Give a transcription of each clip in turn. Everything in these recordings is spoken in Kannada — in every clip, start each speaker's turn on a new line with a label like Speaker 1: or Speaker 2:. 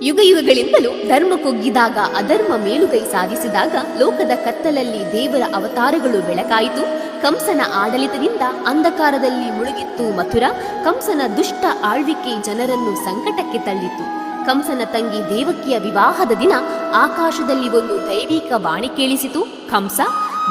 Speaker 1: ಯುಗಯುಗಗಳಿಂದಲೂ ಧರ್ಮ ಕುಗ್ಗಿದಾಗ ಅಧರ್ಮ ಮೇಲುಗೈ ಸಾಧಿಸಿದಾಗ ಲೋಕದ ಕತ್ತಲಲ್ಲಿ ದೇವರ ಅವತಾರಗಳು ಬೆಳಕಾಯಿತು. ಕಂಸನ ಆಡಳಿತದಿಂದ ಅಂಧಕಾರದಲ್ಲಿ ಮುಳುಗಿತ್ತು ಮಥುರ. ಕಂಸನ ದುಷ್ಟ ಆಳ್ವಿಕೆ ಜನರನ್ನು ಸಂಕಟಕ್ಕೆ ತಳ್ಳಿತು. ಕಂಸನ ತಂಗಿ ದೇವಕಿಯ ವಿವಾಹದ ದಿನ ಆಕಾಶದಲ್ಲಿ ಒಂದು ದೈವಿಕ ವಾಣಿ ಕೇಳಿಸಿತು. ಕಂಸ,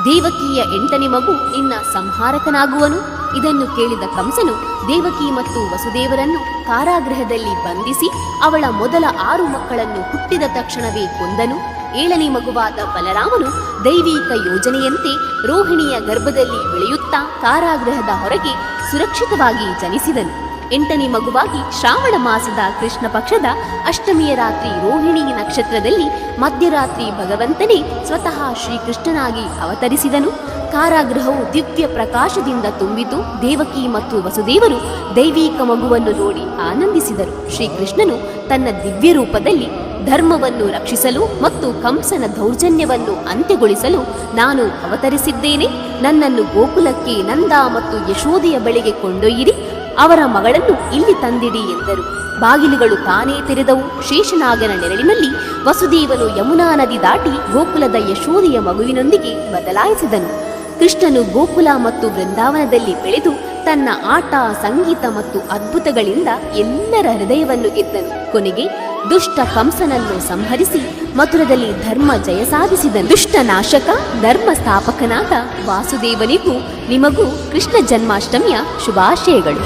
Speaker 1: ದೇವಕಿಯ 8ನೇ ಮಗು ನಿನ್ನ ಸಂಹಾರಕನಾಗುವನು. ಇದನ್ನು ಕೇಳಿದ ಕಂಸನು ದೇವಕಿ ಮತ್ತು ವಸುದೇವರನ್ನು ಕಾರಾಗೃಹದಲ್ಲಿ ಬಂಧಿಸಿ ಅವಳ ಮೊದಲ 6 ಮಕ್ಕಳನ್ನು ಹುಟ್ಟಿದ ತಕ್ಷಣವೇ ಕೊಂದನು. 7ನೇ ಮಗುವಾದ ಬಲರಾಮನು ದೈವಿಕ ಯೋಜನೆಯಂತೆ ರೋಹಿಣಿಯ ಗರ್ಭದಲ್ಲಿ ಬೆಳೆಯುತ್ತಾ ಕಾರಾಗೃಹದ ಹೊರಗೆ ಸುರಕ್ಷಿತವಾಗಿ ಜನಿಸಿದನು. 8ನೇ ಮಗುವಾಗಿ ಶ್ರಾವಣ ಮಾಸದ ಕೃಷ್ಣ ಪಕ್ಷದ ಅಷ್ಟಮಿಯ ರಾತ್ರಿ ರೋಹಿಣಿ ನಕ್ಷತ್ರದಲ್ಲಿ ಮಧ್ಯರಾತ್ರಿ ಭಗವಂತನೇ ಸ್ವತಃ ಶ್ರೀಕೃಷ್ಣನಾಗಿ ಅವತರಿಸಿದನು. ಕಾರಾಗೃಹವು ದಿವ್ಯ ಪ್ರಕಾಶದಿಂದ ತುಂಬಿತು. ದೇವಕಿ ಮತ್ತು ವಸುದೇವರು ದೈವಿಕ ಮಗುವನ್ನು ನೋಡಿ ಆನಂದಿಸಿದರು. ಶ್ರೀಕೃಷ್ಣನು ತನ್ನ ದಿವ್ಯ ರೂಪದಲ್ಲಿ ಧರ್ಮವನ್ನು ರಕ್ಷಿಸಲು ಮತ್ತು ಕಂಸನ ದೌರ್ಜನ್ಯವನ್ನು ಅಂತ್ಯಗೊಳಿಸಲು ನಾನು ಅವತರಿಸಿದ್ದೇನೆ. ನನ್ನನ್ನು ಗೋಕುಲಕ್ಕೆ ನಂದ ಮತ್ತು ಯಶೋದೆಯ ಬಳಿಗೆ ಕೊಂಡೊಯ್ಯಿರಿ. ಅವರ ಮಗಳನ್ನು ಇಲ್ಲಿ ತಂದಿಡಿ ಎಂದರು. ಬಾಗಿಲುಗಳು ತಾನೇ ತೆರೆದವು. ಶೇಷನಾಗನ ನೆರಳಿನಲ್ಲಿ ವಸುದೇವನು ಯಮುನಾ ನದಿ ದಾಟಿ ಗೋಕುಲದ ಯಶೋದೆಯ ಮಗುವಿನೊಂದಿಗೆ ಬದಲಾಯಿಸಿದನು. ಕೃಷ್ಣನು ಗೋಕುಲ ಮತ್ತು ವೃಂದಾವನದಲ್ಲಿ ಬೆಳೆದು ತನ್ನ ಆಟ, ಸಂಗೀತ ಮತ್ತು ಅದ್ಭುತಗಳಿಂದ ಎಲ್ಲರ ಹೃದಯವನ್ನು ಗೆದ್ದನು. ಕೊನೆಗೆ ದುಷ್ಟ ಕಂಸನನ್ನು ಸಂಹರಿಸಿ ಮಥುರದಲ್ಲಿ ಧರ್ಮ ಜಯ ಸಾಧಿಸಿದನು. ದುಷ್ಟ ನಾಶಕ, ಧರ್ಮ ಸ್ಥಾಪಕನಾದ ವಾಸುದೇವನಿಗೂ ನಿಮಗೂ ಕೃಷ್ಣ ಜನ್ಮಾಷ್ಟಮಿಯ ಶುಭಾಶಯಗಳು.